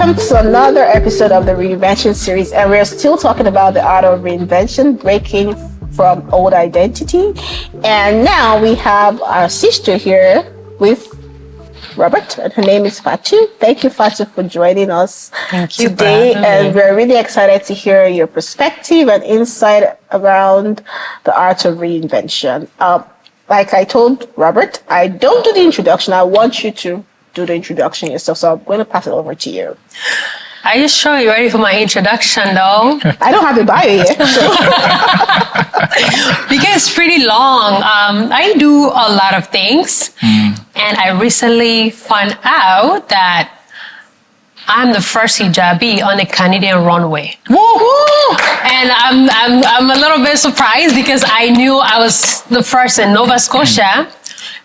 Welcome to another episode of the Re-Invention Series, and we're still talking about the art of reinvention, breaking from old identity. And now we have our sister here with Robert, and her name is Fatu. Thank you, Fatu, for joining us today. And we're really excited to hear your perspective and insight around the art of reinvention. Like I told Robert, I don't do the introduction. I want you to do the introduction yourself, so I'm going to pass it over to you. Are you sure you're ready for my introduction, though? I don't have a bio yet. Because it's pretty long. I do a lot of things, and I recently found out that I'm the first hijabi on the Canadian runway. Woohoo! And I'm a little bit surprised because I knew I was the first in Nova Scotia.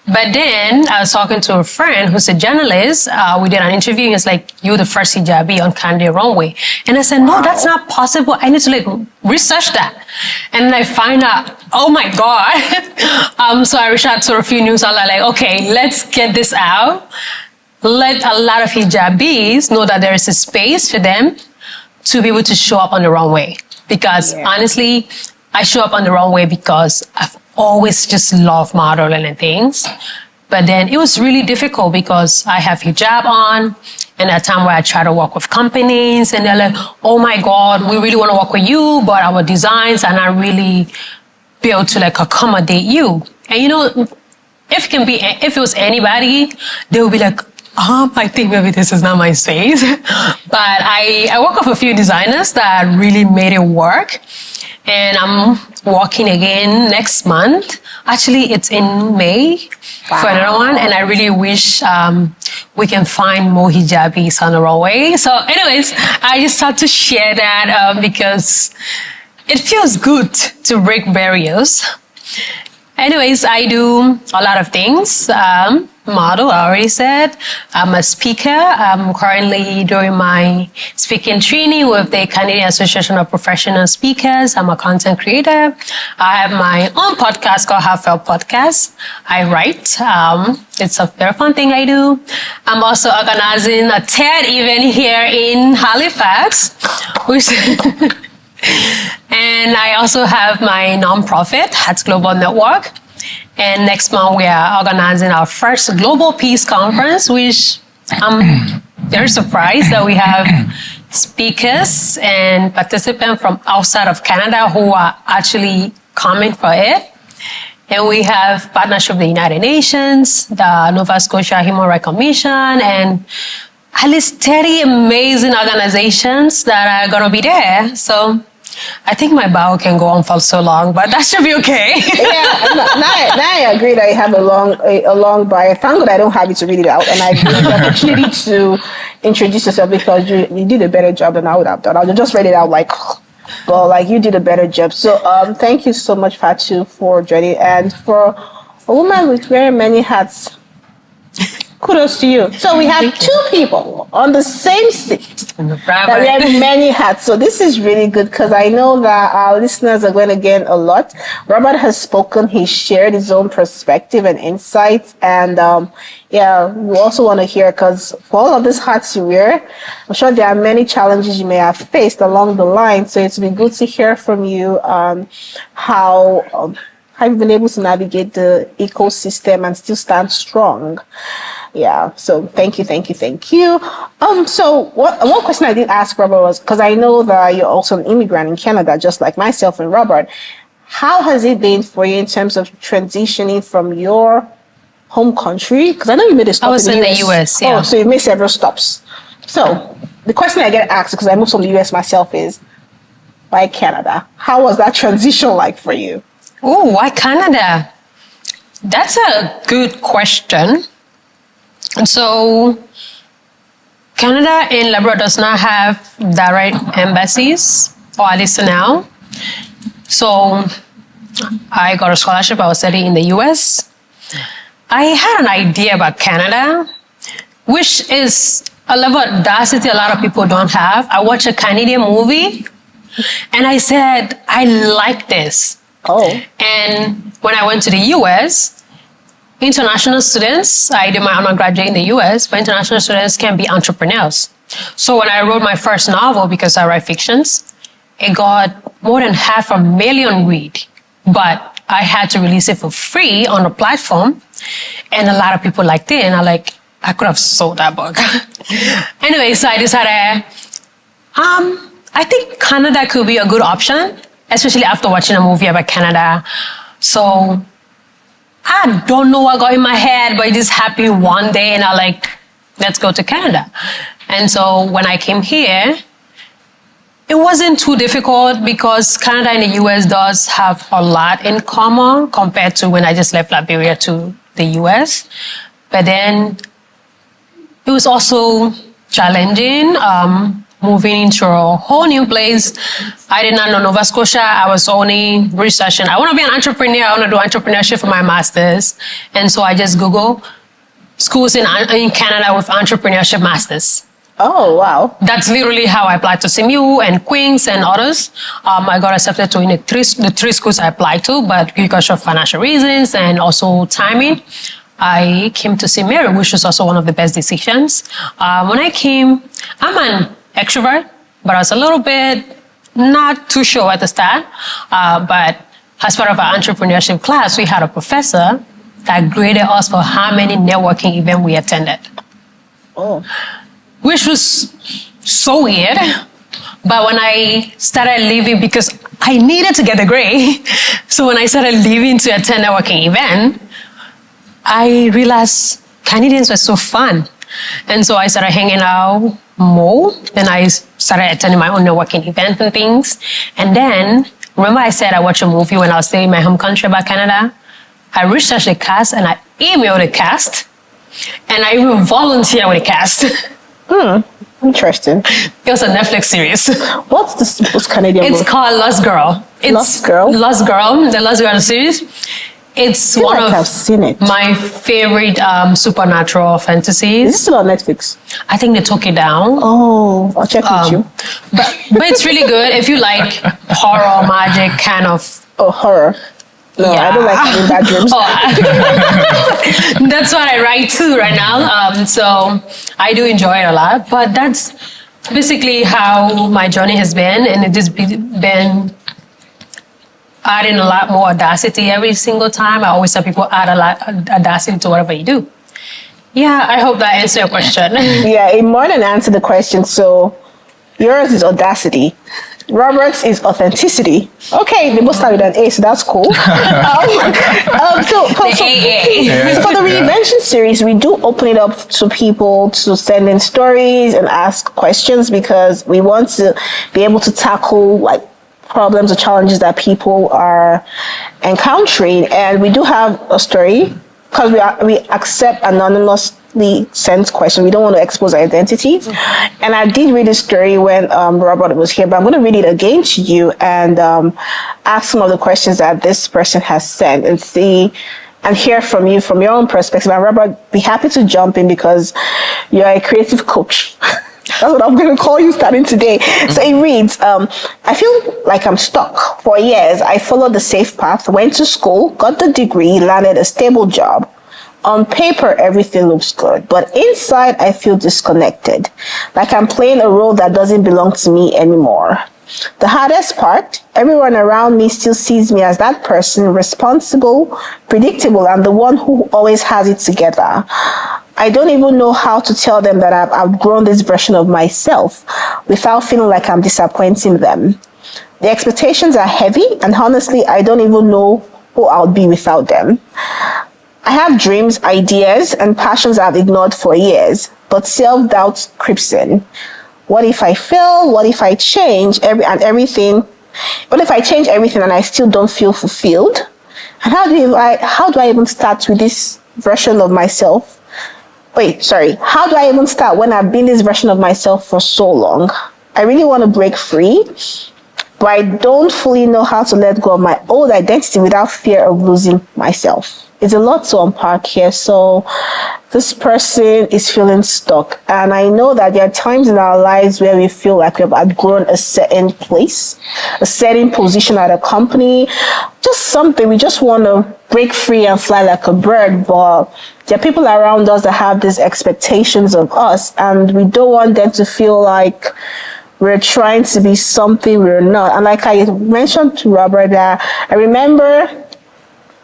But then I was talking to a friend who's a journalist. We did an interview, and it's like, you're the first hijabi on Canadian runway. And I said, no, that's not possible. I need to research that. And then I find out, oh my God. So I reached out to a few news outlets, like, okay, let's get this out. Let a lot of hijabis know that there is a space for them to be able to show up on the runway. Because honestly, I show up on the runway because I've always just loved modeling and things. But then it was really difficult because I have hijab on, and at a time where I try to work with companies, and they're like, oh my God, we really want to work with you, but our designs are not really built to accommodate you. And if it was anybody, they would be like, I think maybe this is not my space. But I work with a few designers that really made it work. And I'm walking again next month. Actually, it's in May for another one. And I really wish we can find more hijabis on the runway. So anyways, I just had to share that because it feels good to break barriers. Anyways, I do a lot of things. Model, I already said. I'm a speaker. I'm currently doing my speaking training with the Canadian Association of Professional Speakers. I'm a content creator. I have my own podcast called Heartfelt Podcast. I write. It's a very fun thing I do. I'm also organizing a TED event here in Halifax, and I also have my nonprofit, Hats Global Network. And next month, we are organizing our first Global Peace Conference, which I'm very surprised that we have speakers and participants from outside of Canada who are actually coming for it. And we have partnership with the United Nations, the Nova Scotia Human Rights Commission, and at least 30 amazing organizations that are going to be there. So I think my bio can go on for so long, but that should be okay. Now I agree that you have a long bio. Thank God I don't have it to read it out, and I give you the opportunity to introduce yourself because you did a better job than I would have done. I would just read it out but you did a better job. So thank you so much, Fatu, for joining. And for a woman with very many hats, kudos to you. So we have two people on the same seat that wear many hats. So this is really good because I know that our listeners are going to gain a lot. Robert has spoken. He shared his own perspective and insights. And we also want to hear, because for all of these hats you wear, I'm sure there are many challenges you may have faced along the line. So it's been good to hear from you how you've been able to navigate the ecosystem and still stand strong. Yeah, so thank you. So one question I did ask Robert was, because I know that you're also an immigrant in Canada, just like myself and Robert. How has it been for you in terms of transitioning from your home country? Because I know you made a stop I was in the US, yeah. Oh, so you made several stops. So the question I get asked, because I moved from the US myself, is why Canada? How was that transition like for you? Oh, why Canada? That's a good question. And so Canada and Labrador does not have direct embassies, or at least now. So I got a scholarship. I was studying in the US. I had an idea about Canada, which is a level of audacity a lot of people don't have. I watched a Canadian movie and I said, I like this. Oh. And when I went to the US, international students, I did my undergraduate in the US, but international students can be entrepreneurs. So when I wrote my first novel, because I write fictions, it got more than 500,000 read, but I had to release it for free on a platform, and a lot of people liked it, and I could have sold that book. Anyway, so I decided, I think Canada could be a good option, especially after watching a movie about Canada. So I don't know what got in my head, but it just happened one day, and let's go to Canada. And so when I came here, it wasn't too difficult because Canada and the US does have a lot in common compared to when I just left Liberia to the US. But then it was also challenging, moving into a whole new place. I did not know Nova Scotia. I was only researching. I want to be an entrepreneur. I want to do entrepreneurship for my master's. And so I just Googled schools in Canada with entrepreneurship masters. Oh, wow. That's literally how I applied to CMU and Queens and others. I got accepted to the three schools I applied to, but because of financial reasons and also timing, I came to St. Mary, which was also one of the best decisions. When I came, I'm an extrovert, but I was a little bit not too sure at the start. But as part of our entrepreneurship class, we had a professor that graded us for how many networking events we attended. Oh. Which was so weird. But when I started leaving, because I needed to get a grade, so when I started leaving to attend networking event, I realized Canadians were so fun. And so I started hanging out more, and I started attending my own networking events and things. And then, remember I said I watched a movie when I was staying in my home country about Canada? I researched the cast, and I emailed the cast, and I even volunteered with the cast. Interesting. It was a Netflix series. What's this Canadian It's book? called Lost Girl. Lost Girl? Lost Girl, the Lost Girl series. It's one of I've seen it. my favorite supernatural fantasies. Is this still on Netflix? I think they took it down. Oh, I'll check with you. But it's really good if you like horror, magic, kind of. Oh, horror. No, I don't like having bad dreams. That's what I write too right now. So I do enjoy it a lot. But that's basically how my journey has been. And it has been adding a lot more audacity every single time. I always tell people add a lot of audacity to whatever you do. Yeah, I hope that answered your question. Yeah, it more than answered the question. So yours is audacity. Robert's is authenticity. Okay, they both start with an A, so that's cool. So for the Re-Invention series, we do open it up to people to send in stories and ask questions because we want to be able to tackle like problems or challenges that people are encountering. And we do have a story because we accept anonymously sent questions. We don't want to expose our identity. And I did read a story when Robert was here, but I'm going to read it again to you and ask some of the questions that this person has sent and see and hear from you from your own perspective. And Robert, be happy to jump in because you're a creative coach. That's what I'm going to call you starting today. So it reads, I feel like I'm stuck. For years, I followed the safe path, went to school, got the degree, landed a stable job. On paper, everything looks good, but inside, I feel disconnected, like I'm playing a role that doesn't belong to me anymore. The hardest part, everyone around me still sees me as that person, responsible, predictable, and the one who always has it together. I don't even know how to tell them that I've outgrown this version of myself without feeling like I'm disappointing them. The expectations are heavy, and honestly, I don't even know who I'll be without them. I have dreams, ideas, and passions I've ignored for years, but self-doubt creeps in. What if I fail? What if I change everything? What if I change everything and I still don't feel fulfilled? And how do I even start with this version of myself? How do I even start when I've been this version of myself for so long? I really want to break free, but I don't fully know how to let go of my old identity without fear of losing myself. It's a lot to unpack here. So this person is feeling stuck. And I know that there are times in our lives where we feel like we've outgrown a certain place, a certain position at a company, just something, we just want to break free and fly like a bird, but there are people around us that have these expectations of us, and we don't want them to feel like we're trying to be something we're not. And like I mentioned to Robert, that I remember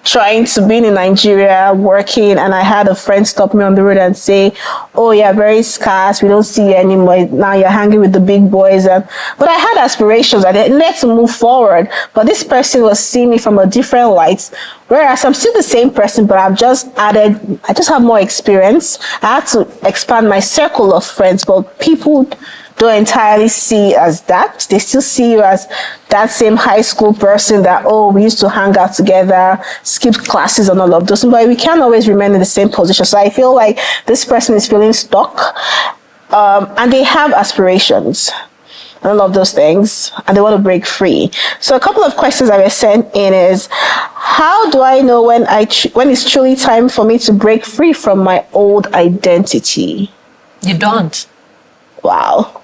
trying to be in Nigeria working, and I had a friend stop me on the road and say, "Oh, you're very scarce, we don't see you anymore, now you're hanging with the big boys." But I had aspirations, I didn't let to move forward, but this person was seeing me from a different light, whereas I'm still the same person, but I just have more experience. I had to expand my circle of friends, but people don't entirely see as that. They still see you as that same high school person that, oh, we used to hang out together, skip classes and all of those, but we can't always remain in the same position. So I feel like this person is feeling stuck, and they have aspirations and all of those things, and they want to break free. So a couple of questions I was sent in is, how do I know when it's truly time for me to break free from my old identity? You don't. Wow.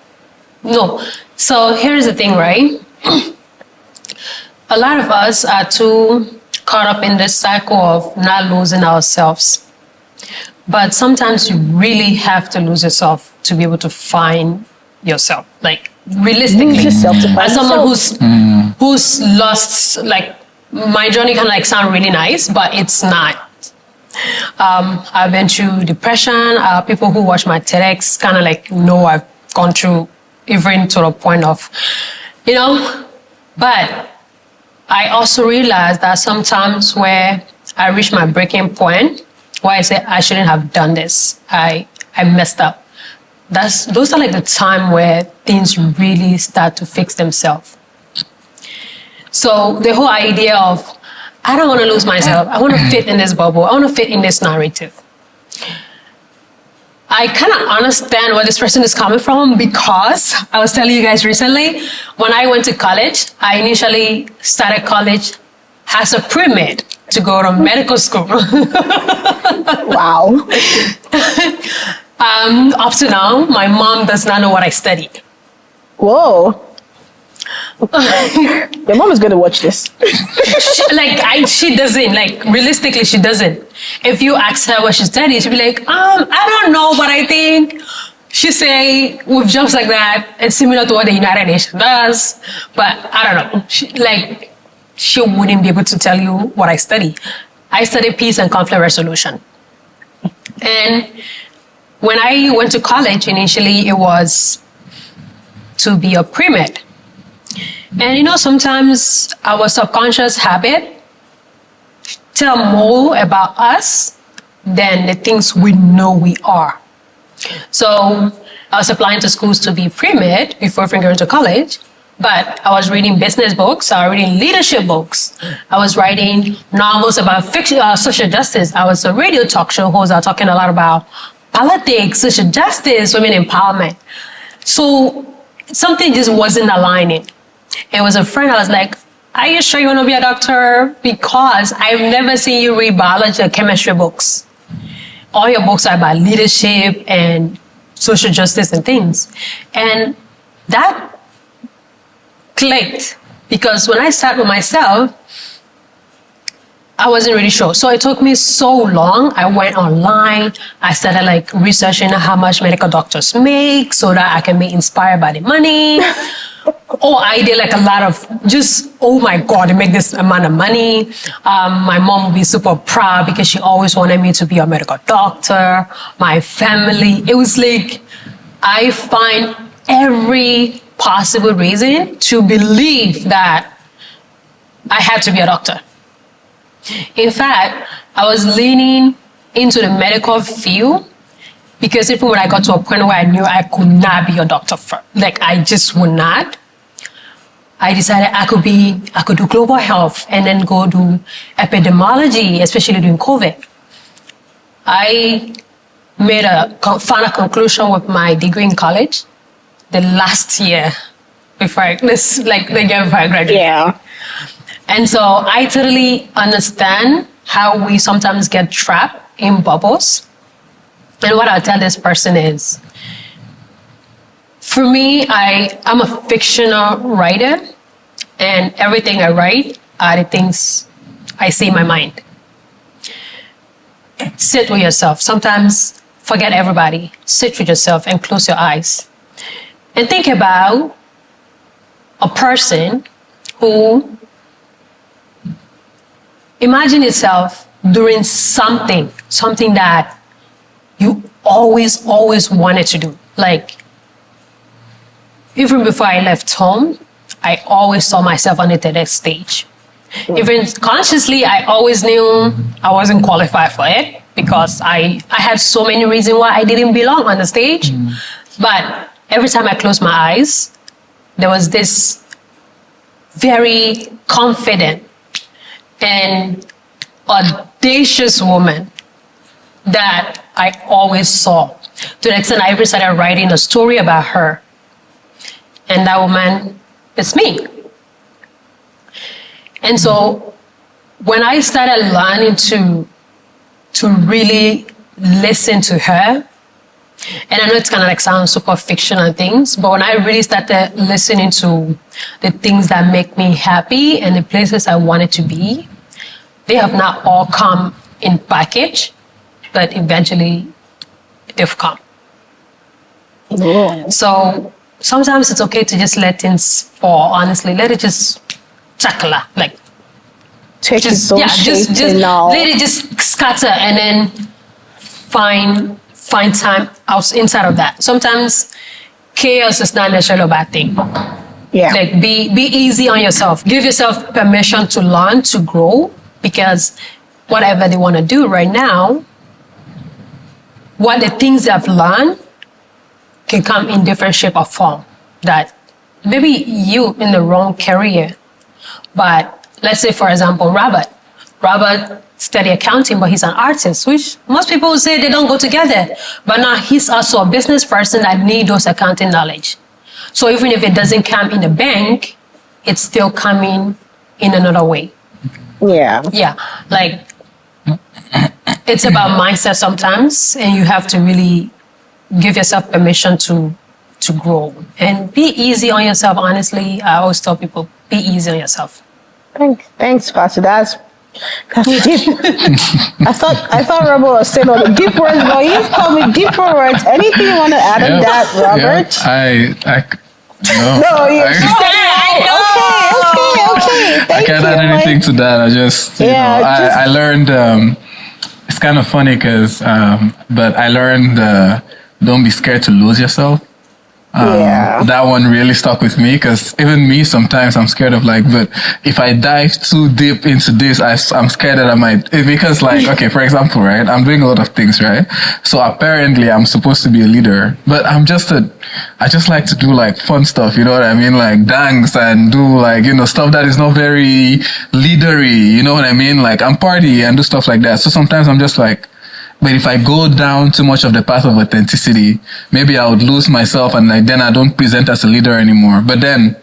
No. So here's the thing, right? A lot of us are too caught up in this cycle of not losing ourselves. But sometimes you really have to lose yourself to be able to find yourself. Like, realistically, Lose yourself to find as someone yourself. who's lost, like, my journey can like sound really nice, but it's not. I've been through depression. People who watch my TEDx kind of like know I've gone through, even to the point of, but I also realized that sometimes where I reach my breaking point, where I say I shouldn't have done this, I messed up. Those are like the time where things really start to fix themselves. So the whole idea of, I don't want to lose myself, I want to fit in this bubble, I want to fit in this narrative. I kind of understand where this person is coming from, because I was telling you guys recently, when I went to college, I initially started college as a pre-med to go to medical school. Wow. Up to now, my mom does not know what I studied. Whoa. Your mom is going to watch this. She doesn't. Like, realistically, she doesn't. If you ask her what she studied, she'll be like, I don't know, but I think she say with jobs like that, it's similar to what the United Nations does, but I don't know. She wouldn't be able to tell you what I study. I studied peace and conflict resolution. And when I went to college, initially it was to be a pre-med. And sometimes our subconscious habit tell more about us than the things we know we are. So I was applying to schools to be pre-med before going to college, but I was reading business books, I was reading leadership books, I was writing novels about social justice. I was a radio talk show host. I was talking a lot about politics, social justice, women empowerment. So something just wasn't aligning. It was a friend. I was like, are you sure you want to be a doctor? Because I've never seen you read biology or chemistry books. All your books are about leadership and social justice and things. And that clicked, because when I sat with myself, I wasn't really sure. So it took me so long. I went online. I started like researching how much medical doctors make so that I can be inspired by the money. Oh, I did like a lot of just, oh my God, they make this amount of money. My mom would be super proud because she always wanted me to be a medical doctor. My family, it was like, I find every possible reason to believe that I had to be a doctor. In fact, I was leaning into the medical field because even when I got to a point where I knew I could not be a doctor, like I just would not, I decided I could do global health and then go do epidemiology, especially during COVID. I made a final conclusion with my degree in college the last year before the year before I graduated. Yeah. And so I totally understand how we sometimes get trapped in bubbles. And what I'll tell this person is, for me, I'm a fictional writer, and everything I write are the things I see in my mind. Sit with yourself. Sometimes forget everybody. Sit with yourself and close your eyes. And think about a person who, imagine yourself doing something that you always wanted to do. Like, even before I left home, I always saw myself on the TEDx stage. Even consciously, I always knew I wasn't qualified for it because I had so many reasons why I didn't belong on the stage. But every time I closed my eyes, there was this very confident and audacious woman that I always saw. To the extent I even started writing a story about her. And that woman is me. And so when I started learning to really listen to her, and I know it's kind of like sounds super fiction and things, but when I really started listening to the things that make me happy and the places I wanted to be, they have not all come in package, but eventually they've come. Yeah. So sometimes it's okay to just let things fall, honestly. Let it just chakala, like Take just, its own shape and all. let it just scatter and then find time out inside of that. Sometimes chaos is not necessarily a bad thing. Yeah. Like be easy on yourself. Give yourself permission to learn, to grow, because whatever they want to do right now, what the things they've learned can come in different shape or form. That maybe you in the wrong career, but let's say, for example, Robert studied accounting, but he's an artist, which most people would say they don't go together. But now he's also a business person that needs those accounting knowledge. So even if it doesn't come in the bank, it's still coming in another way. Yeah. Yeah, like it's about mindset sometimes, and you have to really give yourself permission to grow and be easy on yourself. Honestly, I always tell people, be easy on yourself. Thanks, Fatu. That's deep. I thought Robert was saying all the deep words, but you told me deeper words. Anything you want to add on that, Robert? No. No, you I- okay. I can't add anything to that. I just, I learned, it's kind of funny because, but I learned, don't be scared to lose yourself. That one really stuck with me because even me, sometimes I'm scared of like, but if I dive too deep into this, I'm scared that I might, because like, okay, for example, right, I'm doing a lot of things, right? So apparently I'm supposed to be a leader, but I just like to do like fun stuff, you know what I mean? Like dance and do like, stuff that is not very leadery, you know what I mean? Like I'm party and do stuff like that. So sometimes I'm just like, but if I go down too much of the path of authenticity, maybe I would lose myself and then I don't present as a leader anymore. But then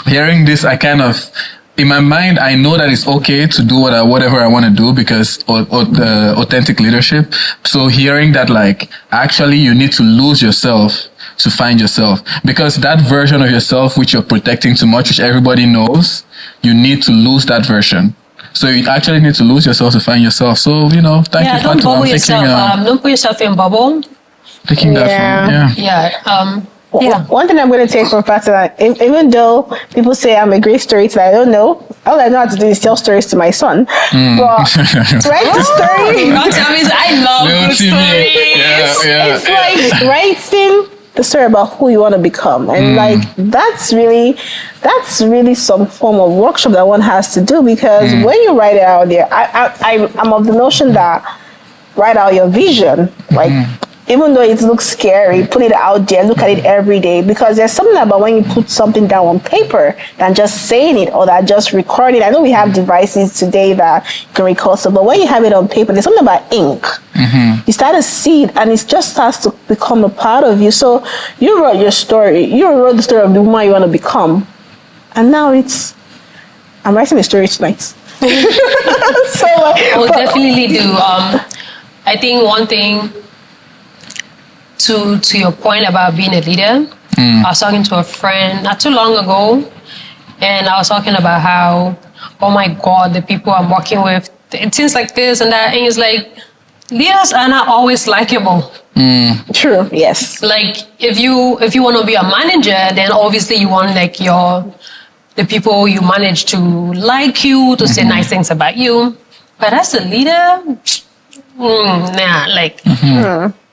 hearing this, I kind of, in my mind, I know that it's okay to do whatever I want to do because authentic leadership. So hearing that, like, actually you need to lose yourself to find yourself, because that version of yourself which you're protecting too much, which everybody knows, you need to lose that version. So you actually need to lose yourself to find yourself. So, thank you, Fatu. Don't bubble yourself. Don't put yourself in bubble. Taking that from, Yeah. One thing I'm going to take from Fatu, even though people say I'm a great storyteller, I don't know. All I know how to do is tell stories to my son. But write the story. Don't tell me. I love good stories. It's like writing the story about who you want to become, and like that's really some form of workshop that one has to do, because when you write it out there, I'm of the notion that write out your vision, like even though it looks scary, put it out there, look at it every day, because there's something about when you put something down on paper than just saying it or that just recording. I know we have devices today that can record stuff, but when you have it on paper, there's something about ink. You start to see it, and it just starts to become a part of you. So you wrote your story. You wrote the story of the woman you want to become, and now I'm writing a story tonight. So We'll definitely do. I think one thing to your point about being a leader, I was talking to a friend not too long ago, and I was talking about how oh my God, the people I'm working with, it seems like this and that. And it's like, leaders are not always likable. True. Yes. Like if you want to be a manager, then obviously you want like the people you manage to like you, to say nice things about you. But as a leader,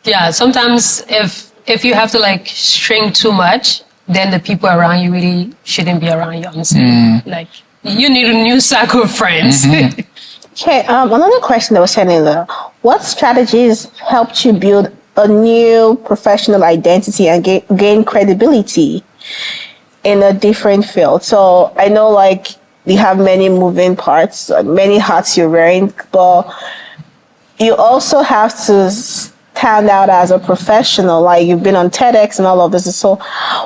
yeah, sometimes if you have to like shrink too much, then the people around you really shouldn't be around you, honestly. Like you need a new circle of friends. Okay, another question that was sent in there. What strategies helped you build a new professional identity and gain credibility in a different field? So I know like you have many moving parts, many hats you're wearing, but you also have to stand out as a professional. Like you've been on TEDx and all of this. So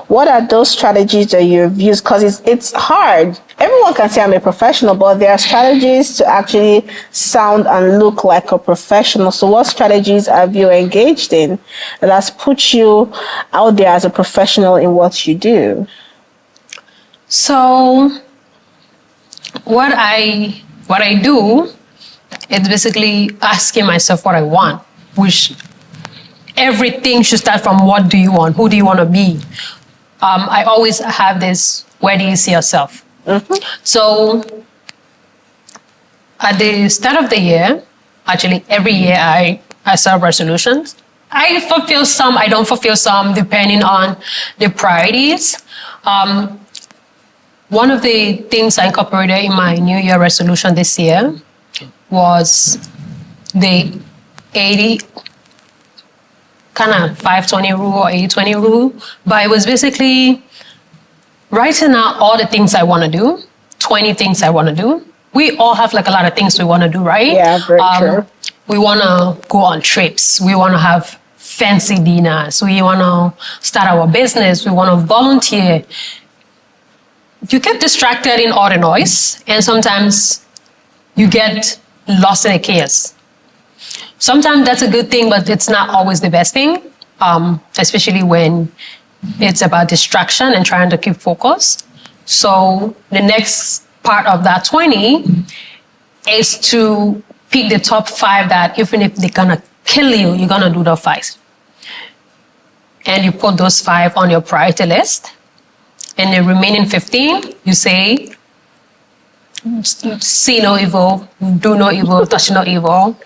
what are those strategies that you've used? Because it's hard. Everyone can say I'm a professional, but there are strategies to actually sound and look like a professional. So what strategies have you engaged in that has put you out there as a professional in what you do? So what I do is basically asking myself what I want, which everything should start from what do you want? Who do you want to be? I always have this, where do you see yourself? So at the start of the year, actually every year I set resolutions. I fulfill some, I don't fulfill some, depending on the priorities. One of the things I incorporated in my New Year resolution this year was the 80, kind of 5-20 rule or 80-20 rule. But it was basically writing out all the things I want to do, 20 things I want to do. We all have like a lot of things we want to do, right? Yeah, very true. We want to go on trips. We want to have fancy dinners. We want to start our business. We want to volunteer. You get distracted in all the noise, and sometimes you get lost in the chaos. Sometimes that's a good thing, but it's not always the best thing, especially when it's about distraction and trying to keep focus. So the next part of that 20 is to pick the top 5 that even if they're gonna kill you, you're gonna do the 5. And you put those 5 on your priority list. And the remaining 15, you say, see no evil, do no evil, touch no evil.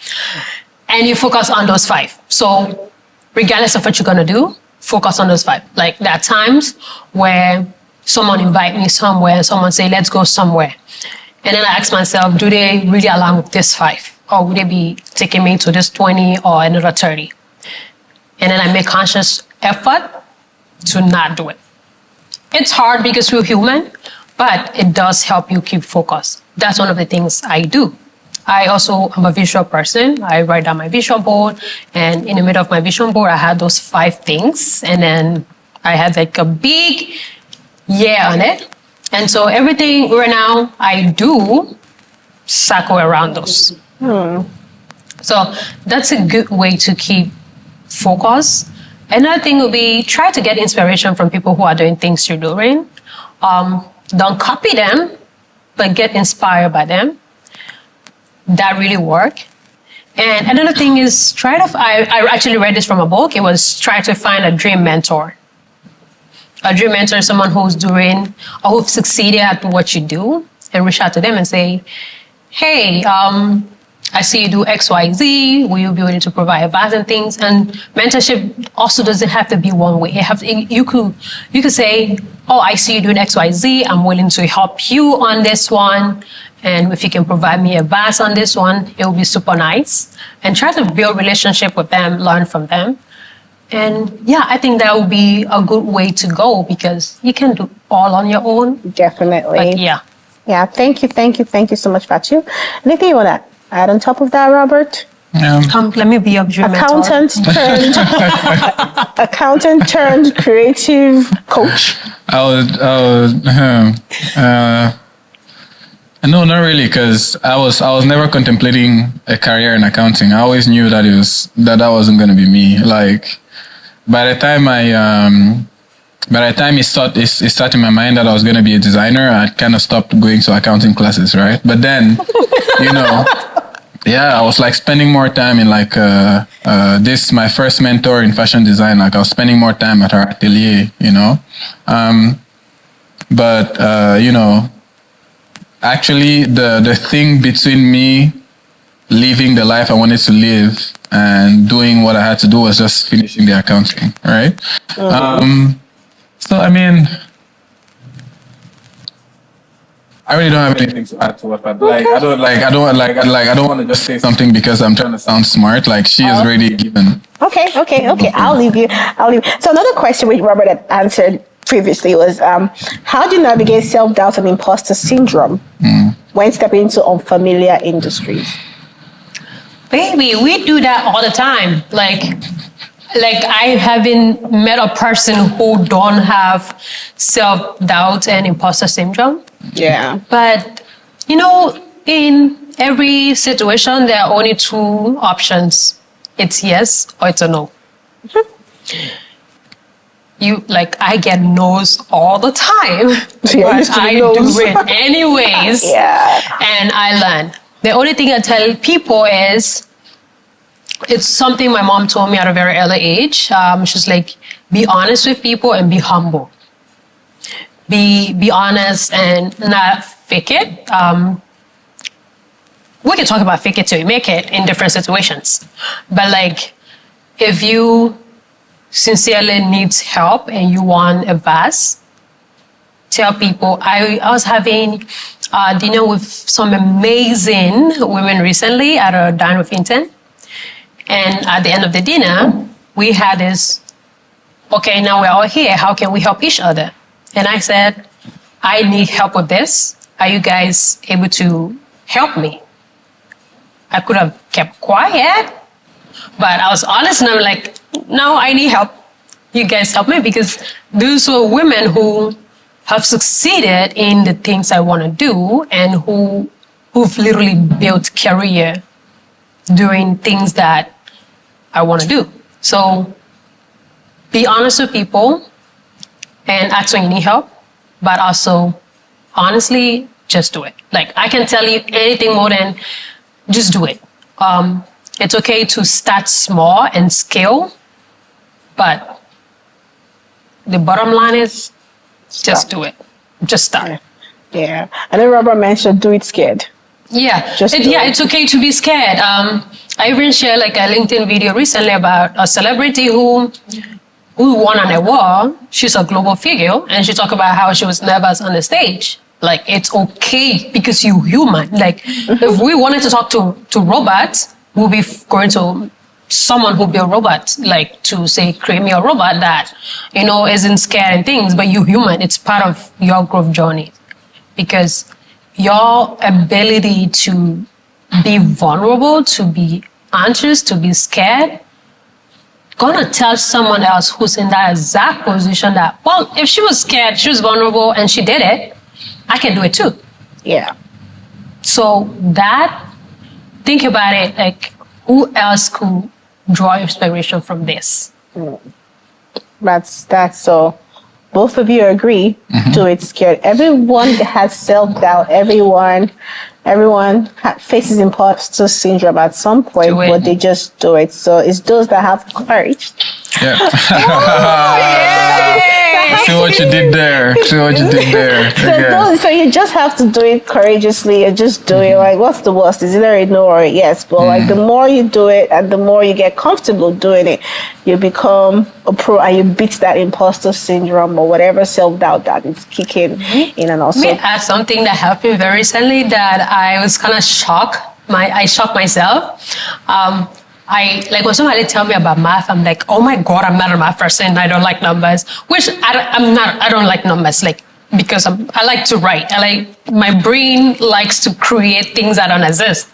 And you focus on those 5. So regardless of what you're going to do, focus on those 5. Like there are times where someone invite me somewhere and someone say, let's go somewhere. And then I ask myself, do they really align with this 5? Or would they be taking me to this 20 or another 30? And then I make conscious effort to not do it. It's hard because we're human, but it does help you keep focus. That's one of the things I do. I also am a visual person. I write down my vision board, and in the middle of my vision board, I had those 5 things, and then I had like a big yeah on it. And so everything right now I do circle around those. So that's a good way to keep focus. Another thing would be try to get inspiration from people who are doing things you're doing. Don't copy them, but get inspired by them. That really work. And another thing is I actually read this from a book. It was try to find a dream mentor. A dream mentor is someone who's doing or who've succeeded at what you do, and reach out to them and say, hey, I see you do X, Y, Z. Will you be willing to provide advice and things? And mentorship also doesn't have to be one way. You could say, oh, I see you doing X, Y, Z. I'm willing to help you on this one. And if you can provide me advice on this one, it will be super nice. And try to build relationship with them, learn from them. And yeah, I think that would be a good way to go because you can do all on your own. Definitely. But yeah. Yeah. Thank you so much, Fatu. Anything you want to add on top of that, Robert? Let me be your dream accountant turned creative coach. No, not really, because I was never contemplating a career in accounting. I always knew that that wasn't going to be me. Like by the time by the time it started in my mind that I was going to be a designer, I kind of stopped going to accounting classes, right? But then, you know, yeah, I was like spending more time in like this, my first mentor in fashion design. Like I was spending more time at her atelier, you know. But you know, actually the thing between me living the life I wanted to live and doing what I had to do was just finishing the accounting, right? So I mean, I really don't have anything to add to what, but like I don't want to just say something because I'm trying to sound smart. Like she has already given. Okay. I'll leave you. So another question which Robert had answered previously was, how do you navigate self-doubt and imposter syndrome when stepping into unfamiliar industries? Baby, we do that all the time. Like I haven't met a person who don't have self-doubt and imposter syndrome. Yeah. But, you know, in every situation, there are only two options. It's yes or it's a no. I get no's all the time, but I do it anyways. Yeah. And I learn. The only thing I tell people is, it's something my mom told me at a very early age. She's like, be honest with people and be humble. Be honest and not fake it. We can talk about fake it till you make it in different situations. But like, if you sincerely need help and you want advice, tell people. I was having dinner with some amazing women recently at a Dine with Intent. And at the end of the dinner, we had this, okay, now we're all here. How can we help each other? And I said, I need help with this. Are you guys able to help me? I could have kept quiet, but I was honest and I'm like, no, I need help. You guys help me, because those were women who have succeeded in the things I want to do and who've literally built career doing things that I want to do. So be honest with people and ask when you need help, but also honestly, just do it. Like, I can tell you anything more than just do it. It's okay to start small and scale, but the bottom line is just do it. Just start. Yeah. And then Robert mentioned, do it scared. Yeah. It's okay to be scared. I even shared like a LinkedIn video recently about a celebrity who won an award. She's a global figure, and she talked about how she was nervous on the stage. Like, it's okay because you're human. Like, if we wanted to talk to robots, we'll be going to someone who built robots, like to say, create me a robot that, you know, isn't scared and things, but you're human. It's part of your growth journey, because your ability to be vulnerable, to be anxious, to be scared, gonna tell someone else who's in that exact position that, well, if she was scared, she was vulnerable, and she did it, I can do it too. Yeah. So think about it, like, who else could draw inspiration from this? That's so. Both of you agree, do it scared. Everyone has self-doubt. Everyone faces imposter syndrome at some point, but they just do it. So it's those that have courage. Yeah. See what you did there. So you just have to do it courageously and just do it. Like, what's the worst? Is either a no or a yes? But like, the more you do it and the more you get comfortable doing it, you become a pro and you beat that imposter syndrome or whatever self-doubt that is kicking in. And also, may I add something that happened very recently that I was kind of shocked. I shocked myself. When somebody tell me about math, I'm like, oh my God, I'm not a math person. I don't like numbers, which I don't like numbers, like, because I like to write. My brain likes to create things that don't exist.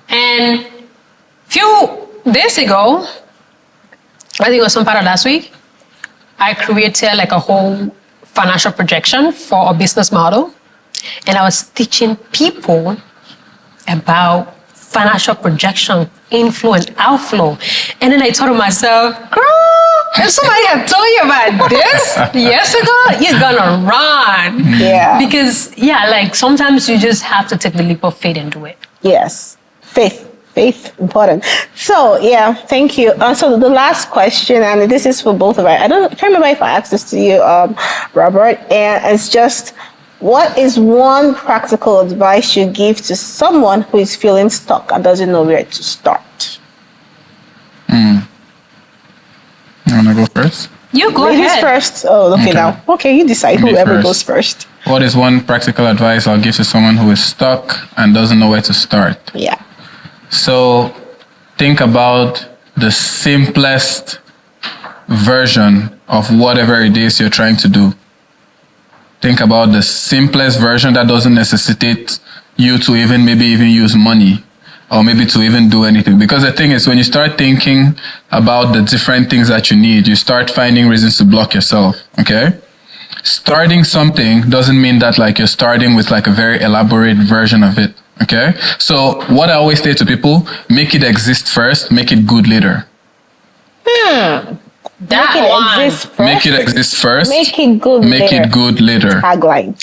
And a few days ago, I think it was some part of last week, I created like a whole financial projection for a business model. And I was teaching people about financial projection, inflow and outflow. And then I thought to myself, girl, if somebody had told you about this years ago, you're gonna run. Yeah. Because, like sometimes you just have to take the leap of faith and do it. Yes. Faith, important. So, thank you. So the last question, and this is for both of us. I can't remember if I asked this to you, Robert, and it's just, what is one practical advice you give to someone who is feeling stuck and doesn't know where to start? You want to go first? You go Ladies ahead. first. Oh, okay, now. Okay, you decide Me whoever first. goes first. What is one practical advice I'll give to someone who is stuck and doesn't know where to start? Yeah. So think about the simplest version of whatever it is you're trying to do. Think about the simplest version that doesn't necessitate you to maybe even use money or maybe to even do anything. Because the thing is, when you start thinking about the different things that you need, you start finding reasons to block yourself, okay? Starting something doesn't mean that like you're starting with like a very elaborate version of it, okay? So what I always say to people, make it exist first, make it good later. Make it exist first. Make it good later. Make it good later. Tagline.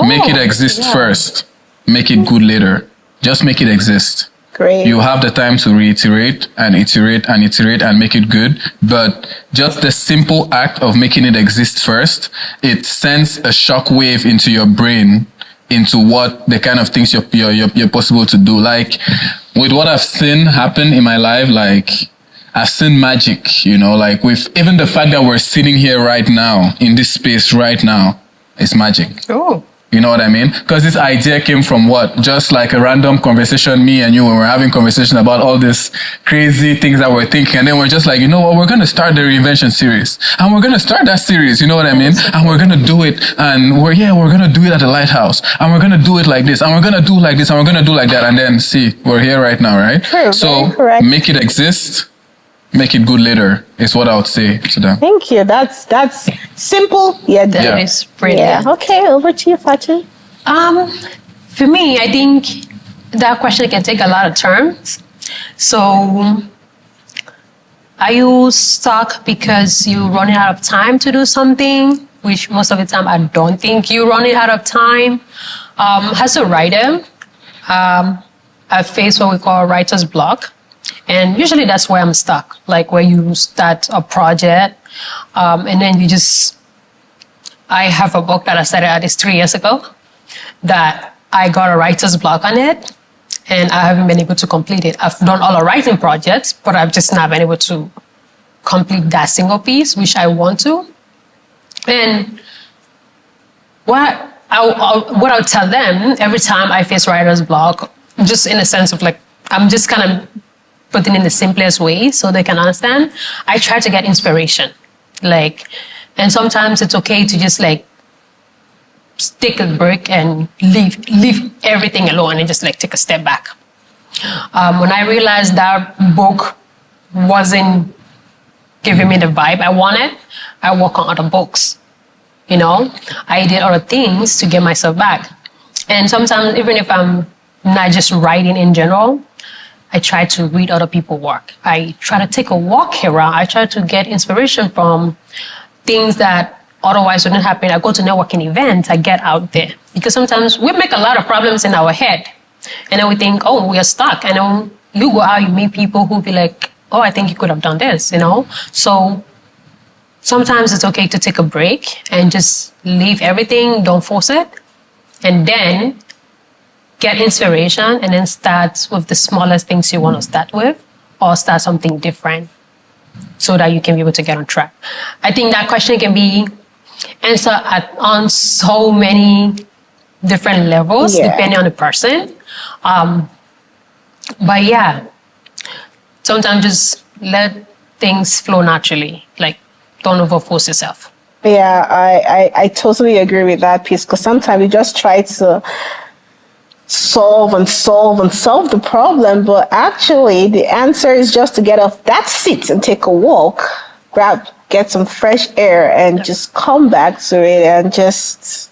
Make it exist first. Make it good later. Just make it exist. Great. You have the time to reiterate and iterate and iterate and make it good. But just the simple act of making it exist first, it sends a shock wave into your brain into what the kind of things you're possible to do. Like with what I've seen happen in my life, like I've seen magic, like with even the fact that we're sitting here right now in this space right now, it's magic. Oh. You know what I mean? Because this idea came from what? Just like a random conversation, me and you, when we're having conversation about all these crazy things that we're thinking. And then we're just like, you know what? We're going to start the Re-Invention Series. And we're going to start that series, you know what I mean? And we're going to do it. And we're going to do it at the lighthouse. And we're going to do it like this. And we're going to do like this. And we're going to do like that. And then see, we're here right now, right? True, so correct. Make it exist. Make it good later is what I would say to them. Thank you. That's simple yet deep. That is brilliant. Yeah. Okay, over to you, Fatu. For me, I think that question can take a lot of turns. So, are you stuck because you're running out of time to do something? Which most of the time, I don't think you're running out of time. As a writer, I face what we call writer's block. And usually that's where I'm stuck, like where you start a project and then I have a book that I started at least 3 years ago that I got a writer's block on it and I haven't been able to complete it. I've done all the writing projects, but I've just not been able to complete that single piece, which I want to. And what I'll tell them every time I face writer's block, just in a sense of like, I'm just kind of putting in the simplest way so they can understand. I try to get inspiration. And sometimes it's okay to just like take a break and leave everything alone and just like take a step back. When I realized that book wasn't giving me the vibe I wanted, I work on other books. I did other things to get myself back. And sometimes even if I'm not just writing in general, I try to read other people's work. I try to take a walk around. I try to get inspiration from things that otherwise wouldn't happen. I go to networking events. I get out there. Because sometimes we make a lot of problems in our head. And then we think, oh, we are stuck. And then you go out, you meet people who be like, oh, I think you could have done this, So sometimes it's okay to take a break and just leave everything. Don't force it. And then get inspiration and then start with the smallest things you want to start with or start something different so that you can be able to get on track. I think that question can be answered on so many different levels depending on the person. But yeah, sometimes just let things flow naturally. Like don't overforce yourself. Yeah, I totally agree with that piece because sometimes we just try to solve the problem, but actually the answer is just to get off that seat and take a walk, get some fresh air and just come back to it and just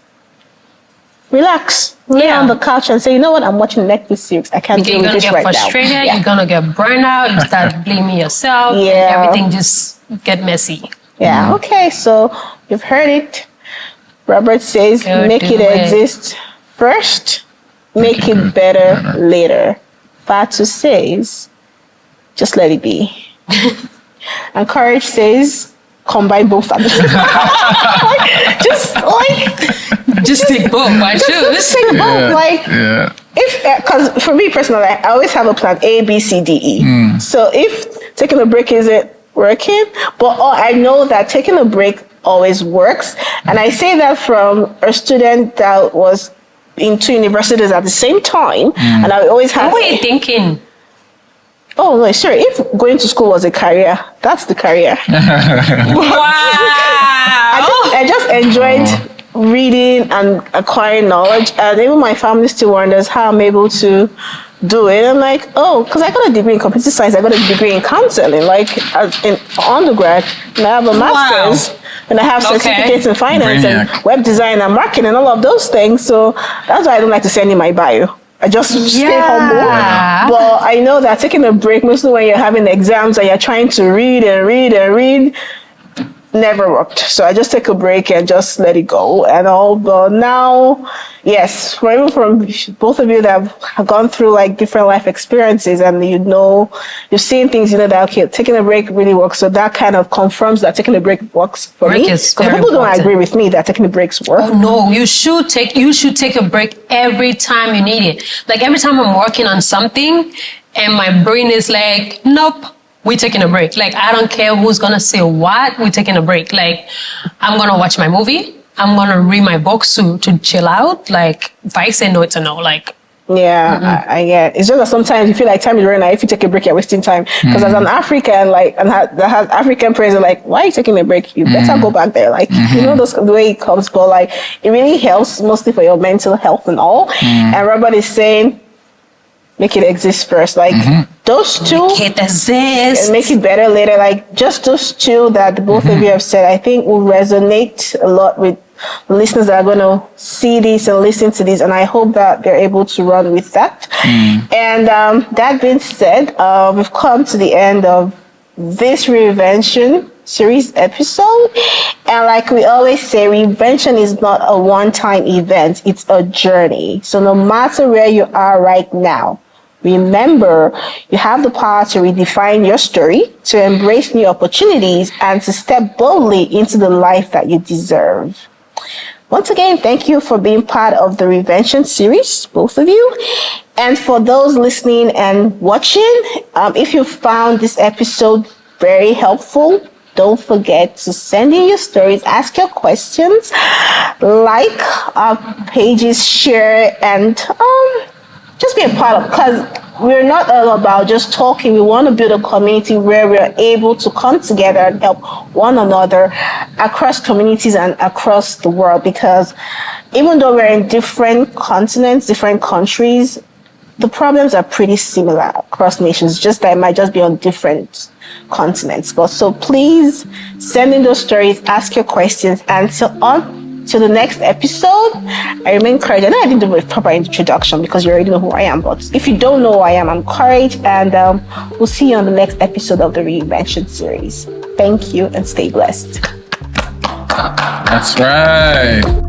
relax, lay on the couch and say, you know what, I'm watching Netflix series. I can't do this right now. You're gonna get frustrated, you're gonna get burned out, you start blaming yourself, and everything just get messy. Yeah. Okay. So you've heard it. Robert says, Go make do it it. exist first, make it better later. Fatu says, just let it be. And Courage says, combine both at the same time. Just take both. I choose. Just take both. If, because for me personally, I always have a plan A, B, C, D, E. So if taking a break isn't working, but I know that taking a break always works. And I say that from a student that was in 2 universities at the same time. And I always have. What were you thinking? Oh, no, sorry. If going to school was a career, that's the career. Wow. I just enjoyed reading and acquiring knowledge. And even my family still wonders how I'm able to do it. I'm like, because I got a degree in computer science. I got a degree in counseling, like in undergrad. And I have a master's. And I have certificates in finance and web design and marketing and all of those things. So that's why I don't like to send in my bio. I just stay humble. But I know that taking a break, mostly when you're having exams and you're trying to read and read and read, never worked. So I just take a break and just let it go and all. But now, yes, even from both of you that have gone through like different life experiences and you've seen things, that, okay, taking a break really works. So that kind of confirms that taking a break works for me. Because people don't agree with me that taking breaks work. Oh, no, you should take a break every time you need it. Like every time I'm working on something and my brain is like, nope, we're taking a break. Like, I don't care who's going to say what, we're taking a break. Like, I'm going to watch my movie. I'm going to read my books to chill out. Like, if I say no, it's a no. Like, yeah, I get it. It's just that sometimes you feel like time is running out. If you take a break, you're wasting time. Because as an African, that has African parents are like, why are you taking a break? You better go back there. Like, the way it comes. But like, it really helps mostly for your mental health and all. And Robert is saying, make it exist first. Like those two, make it exist and make it better later. Like just those two that the both of you have said, I think will resonate a lot with the listeners that are going to see this and listen to this. And I hope that they're able to run with that. And that being said, we've come to the end of this Re-Invention Series episode. And like we always say, Re-Invention is not a one-time event. It's a journey. So no matter where you are right now, remember, you have the power to redefine your story, to embrace new opportunities, and to step boldly into the life that you deserve. Once again, thank you for being part of the Re-Invention series, both of you. And for those listening and watching, if you found this episode very helpful, don't forget to send in your stories, ask your questions, like our pages, share, and just be a part of, because we're not all about just talking. We want to build a community where we're able to come together and help one another across communities and across the world. Because even though we're in different continents, different countries, the problems are pretty similar across nations, just that it might just be on different continents. But so please send in those stories, ask your questions, and till the next episode, I remain Courage. I know I didn't do a proper introduction because you already know who I am, but if you don't know who I am, I'm Courage, and we'll see you on the next episode of the Re-Invention series. Thank you and stay blessed. That's right.